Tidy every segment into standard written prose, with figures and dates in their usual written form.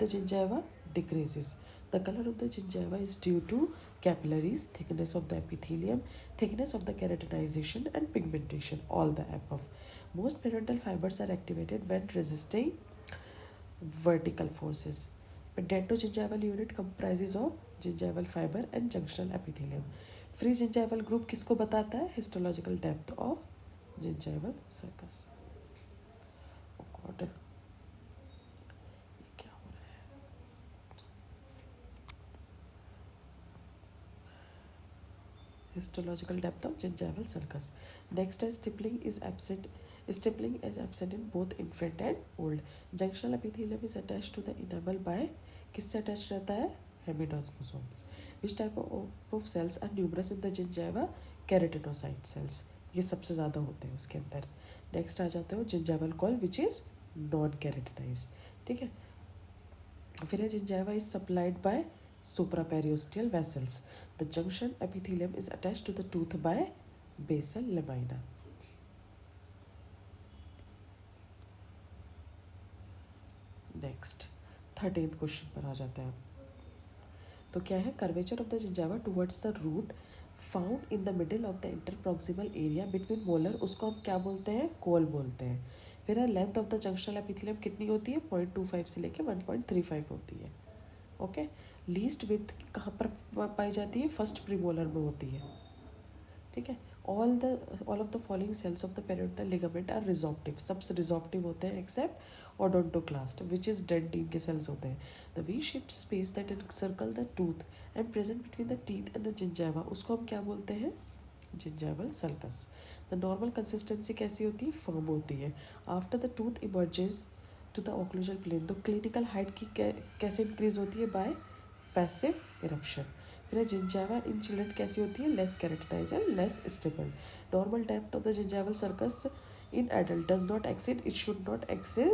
the gingiva decreases. The color of the gingiva is due to capillaries, thickness of the epithelium, thickness of the keratinization, and pigmentation, all the above. Most periodontal fibers are activated when resisting vertical forces. Dento-gingival unit comprises of gingival fiber and junctional epithelium. Free gingival group किसको बताता है? Histological depth of gingival sulcus. Oh God, ये क्या हो रहा है? Histological depth of gingival sulcus. Next is stippling is absent. Stippling is absent in both infant and old. Junctional epithelium is attached to the enamel by किससे attached रहता है? Hemidosmosomes. Which type of cells are numerous in the gingiva? Keratinocyte cells. ये सबसे ज़्यादा होते हैं उसके अंदर. नेक्स्ट आ जाते हो gingival wall which is non keratinized. ठीक है. फिर है gingiva is supplied by supraperiosteal vessels. The junction epithelium is attached to the tooth by basal lamina. Next 13th question पर आ जाते हैं. तो क्या है? Curvature of the gingiva towards the root found in the middle of the interproximal area between molar, उसको हम क्या बोलते हैं? कोल बोलते हैं. फिर है length of the junctional epithelium कितनी होती है? 0.25 से लेके 1.35 होती है. ओके. लीस्ट विड्थ कहाँ पर पाई जाती है? फर्स्ट प्रीमोलर में होती है. ठीक है. All of the following cells of the periodontal ligament are resorptive. सबसे रिजॉर्प्टिव होते हैं except odontoclast which is dentin के सेल्स होते हैं. The V shaped space that encircle the tooth and present between the teeth and the gingiva, उसको हम क्या बोलते हैं? Gingival sulcus. The normal consistency कैसी होती है? फर्म होती है. After the tooth emerges to the occlusal plane, तो क्लिनिकल हाइट की कैसे इंक्रीज होती है? By passive eruption. फिर जिंजावा इन चिल्ड्रन कैसी होती है? Less keratinized and less stable. Normal depth of the gingival sulcus in adult does not exceed, it should not exceed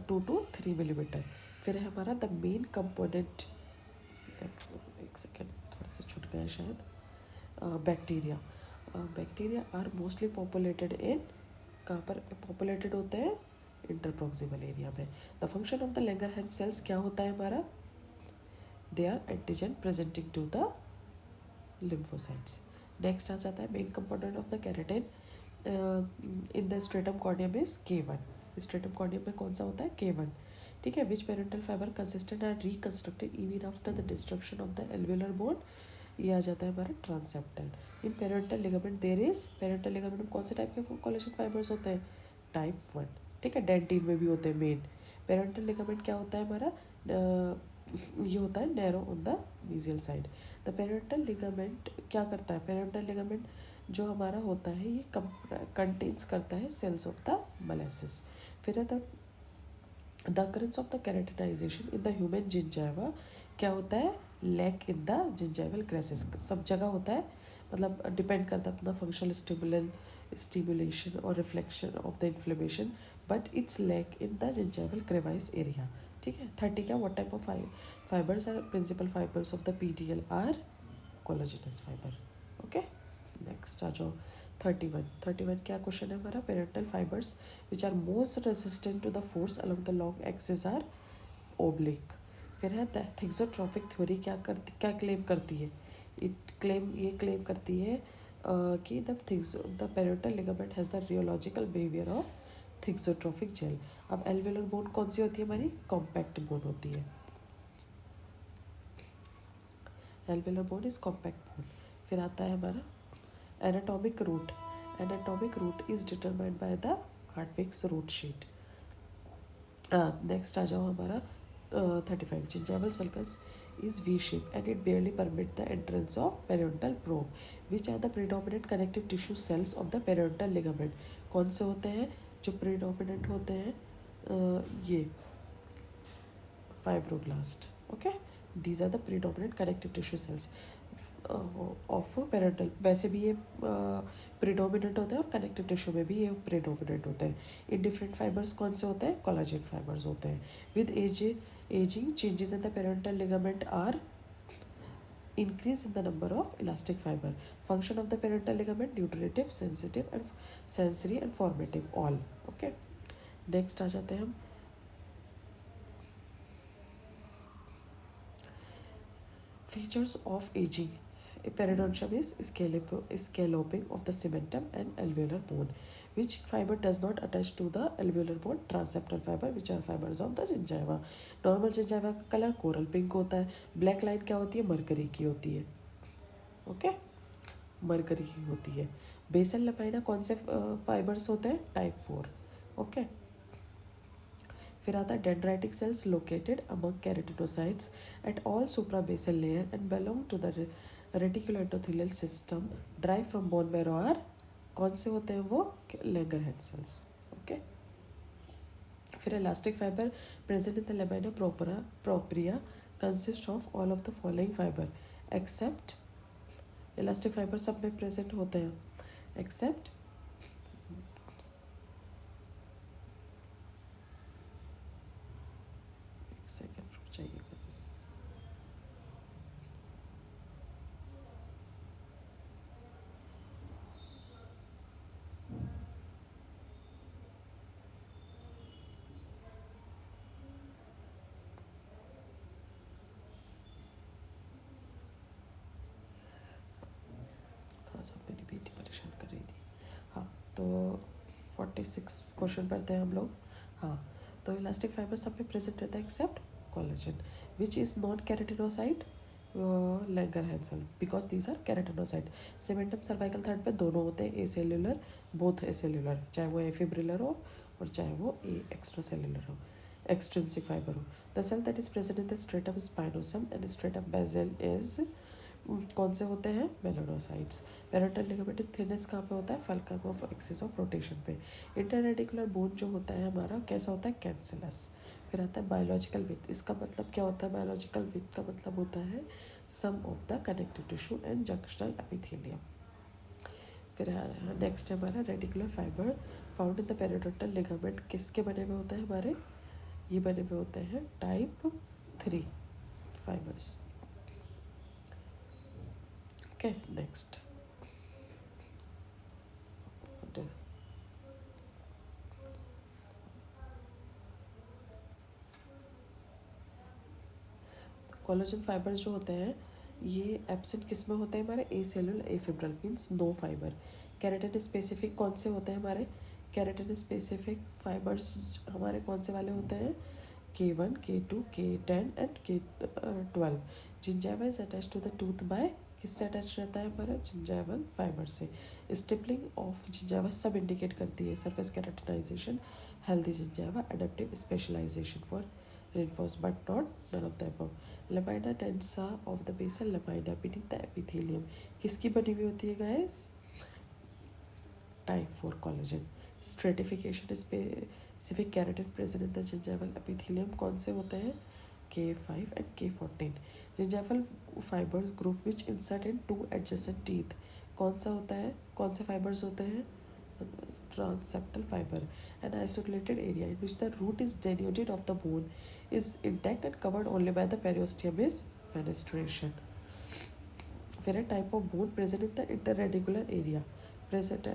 2 to 3 millimeter. फिर है हमारा द मेन कंपोनेंट, एक second थोड़ा सा छूट गया शायद. Bacteria. Bacteria are mostly populated in, कहाँ पर पॉपुलेटेड होते हैं? इंटरप्रॉक्सिमल एरिया में. The function of the Langerhans cells क्या होता है हमारा? They are antigen presenting to the lymphocytes. Next आ जाता है main component of the keratin in the stratum corneum is K1. Stratum corneum में कौन सा होता है? K1. ठीक है. Which periodontal fiber consistent are reconstructed even after the destruction of the alveolar bone? ये आ जाता है हमारा transseptal. In periodontal ligament there is, periodontal ligament में कौन से टाइप के कोलेजन फाइबर्स होते हैं? टाइप 1. ठीक है. डेंटिन में भी होते हैं मेन. पेरेंटल लिगामेंट क्या होता है हमारा? ये होता है narrow on the mesial side. The periodontal ligament क्या करता है? पेरेंटल लिगामेंट जो हमारा होता है ये कंटेन्स करता है सेल्स ऑफ द मोलेसिस. फिर है the occurrence of the keratinization in the human gingiva क्या होता है? Lack in the gingival crevice. सब जगह होता है, मतलब डिपेंड करता है अपना फंक्शनल स्टिमुलेशन और reflection of the inflammation, but it's lack in the gingival crevice area. ठीक है. 30 क्या? What type of fibers are principal fibers of the PDL are collagenous fiber. Okay. Next आ जाओ 31 क्या क्वेश्चन है हमारा? Periodontal fibers which are most resistant to the force along the long axis are oblique. फिर है the thixotropic theory क्या claim करती है? ये क्लेम करती है कि the periodontal ligament has the rheological behavior of thixotropic gel. अब एल्वेलर बोन कौन सी होती है हमारी? कॉम्पैक्ट बोन होती है. Alveolar bone is compact bone. फिर आता है हमारा anatomic root. Anatomic root is determined by the हार्टविक्स root sheath. Next आ जाओ हमारा 35. Gingival sulcus is V-shaped and it barely permit the entrance of periodontal probe. Which are the predominant connective tissue cells of the periodontal ligament? कौन से होते हैं जो predominant होते हैं? ये fibroblast. Okay, these are the predominant connective tissue cells of periodontal. वैसे भी ये predominant होते हैं और connective tissue में भी ये predominant होते हैं. Indifferent fibers कौन से होते हैं? Collagen fibers होते हैं. With aging, changes in the periodontal ligament are increase in the number of elastic fiber. Function of the periodontal ligament: nutritive, sensitive and sensory and formative all. Okay. Next आ जाते हैं हम Features of aging. Periodontium is scalloping of the cementum and alveolar bone. Which fiber does not attach to the alveolar bone? Transseptal fiber, which are fibers of the gingiva. Normal gingiva का colour coral pink होता है. Black line क्या होती है? Mercury की होती है. Okay, mercury की होती है. बेसल लपाइना कौन से फाइबर्स होते हैं? टाइप 4. ओके. फिर आता है dendritic cells located among keratinocytes at all suprabasal layer and belong to the reticular endothelial system derived from bone marrow are. कौन से होते हैं वो? Langerhans cells. ओके. फिर elastic fiber present in the lamina propria consist of all of the following fiber except. Elastic fiber सब में present होते हैं एक्सेप्ट सेकेंड रुक जाइए guys. थोड़ा सा मेरी बेटी परेशान कर रही थी. हाँ, तो 46 क्वेश्चन पढ़ते हैं हम लोग. हाँ, तो इलास्टिक फाइबर सब में प्रेजेंट रहता है except collagen which is not keratinocyte Langerhans cell because these are keratinocyte. Cementum cervical third पे दोनों होते हैं acellular both acellular, चाहे वो ए फिब्रिलर हो और चाहे वो ए एक्स्ट्रा सेल्यूलर हो, एक्सट्रिंसिक फाइबर हो. The cell that is present in the stratum spinosum and stratum basale is कौन से होते हैं? मेलानोसाइट्स. पेरेंटल लिगामेंट थिननेस कहाँ पे होता है? फल्कम ऑफ एक्सिस ऑफ रोटेशन पे. इंटररेटिकुलर बोन जो होता है हमारा कैसा होता है? कैंसिलस. फिर आता है बायोलॉजिकल विथ. इसका मतलब क्या होता है? बायोलॉजिकल विथ का मतलब होता है sum of the connective tissue and junctional epithelium. फिर नेक्स्ट है हमारा reticular fiber found in the periodontal ligament. किसके बने हुए होते हैं हमारे? ये बने हुए होते हैं type 3 fibres. Okay, next. Collagen fibres जो होते हैं ये एब्सेंट किस में होते हैं हमारे? Acellular afibrillar means no fiber. Keratin specific कौन से होते हैं हमारे? केराटिन स्पेसिफिक फाइबर्स हमारे कौन से वाले होते हैं? K1, K2, K10 and K12. Gingiva is attach to the tooth by किससे अटैच रहता है हमारा? जिंजाइवल फाइबर से. स्टिपलिंग ऑफ जिंजाइवा सब इंडिकेट करती है surface keratinisation, healthy gingiva, adaptive specialisation for reinforced but not none of the above. Lamina densa of the basal lamina beneath the epithelium किसकी बनी हुई होती है guys? Type 4 collagen. Stratification specific keratin present in the gingival epithelium कौन से होते हैं? K5 and K14. Gingival fibers group which insert in two adjacent teeth कौन सा होता है? कौन से fibers होते हैं? Transseptal fiber. An isolated area in which the root is denuded of the bone is intact and covered only by the periosteum is fenestration. फिर है type of bone present in the interradicular area present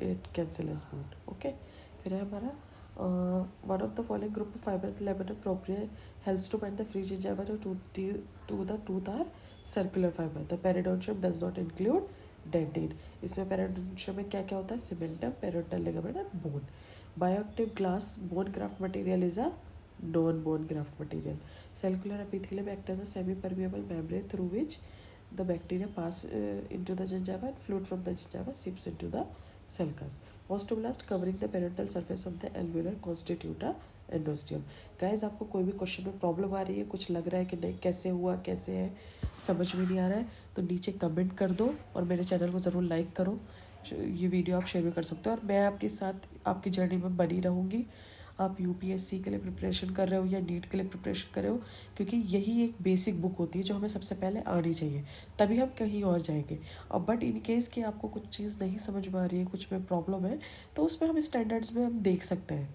it cancellous bone. Okay. फिर है हमारा one of the following group of fiber lamina propria helps to bind the free gingiva to the tooth are circular fiber. The periodontium does not include dentin. इसमें periodontium में क्या क्या होता है? Cementum, periodontal ligament and bone. Bioactive glass bone graft material is a non bone graft material. Cellular epithelium act as a semi permeable membrane through which the bacteria pass into the gingiva and fluid from the gingiva seeps into the sulcus. Osteoblast covering the parental surface of the alveolar constitute a endosteum. Guys आपको कोई भी question में problem आ रही है, कुछ लग रहा है कि नहीं कैसे हुआ कैसे है समझ में नहीं आ रहा है, तो नीचे कमेंट कर दो और मेरे चैनल को ज़रूर लाइक करो. ये वीडियो आप शेयर भी कर सकते हो और मैं आपके साथ आपकी जर्नी में बनी रहूँगी. आप यूपीएससी के लिए प्रिपरेशन कर रहे हो या नीट के लिए प्रिपरेशन कर रहे हो, क्योंकि यही एक बेसिक बुक होती है जो हमें सबसे पहले आनी चाहिए, तभी हम कहीं और जाएंगे. और बट इन केस कि आपको कुछ चीज़ नहीं समझ में आ रही है, कुछ में प्रॉब्लम है, तो उसमें हम स्टैंडर्ड्स में हम देख सकते हैं.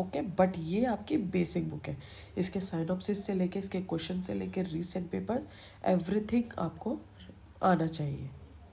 ओके, बट ये आपकी बेसिक बुक है. इसके साइनॉप्सिस से लेके इसके क्वेश्चन से लेके रीसेंट पेपर्स एवरीथिंग आपको आना चाहिए.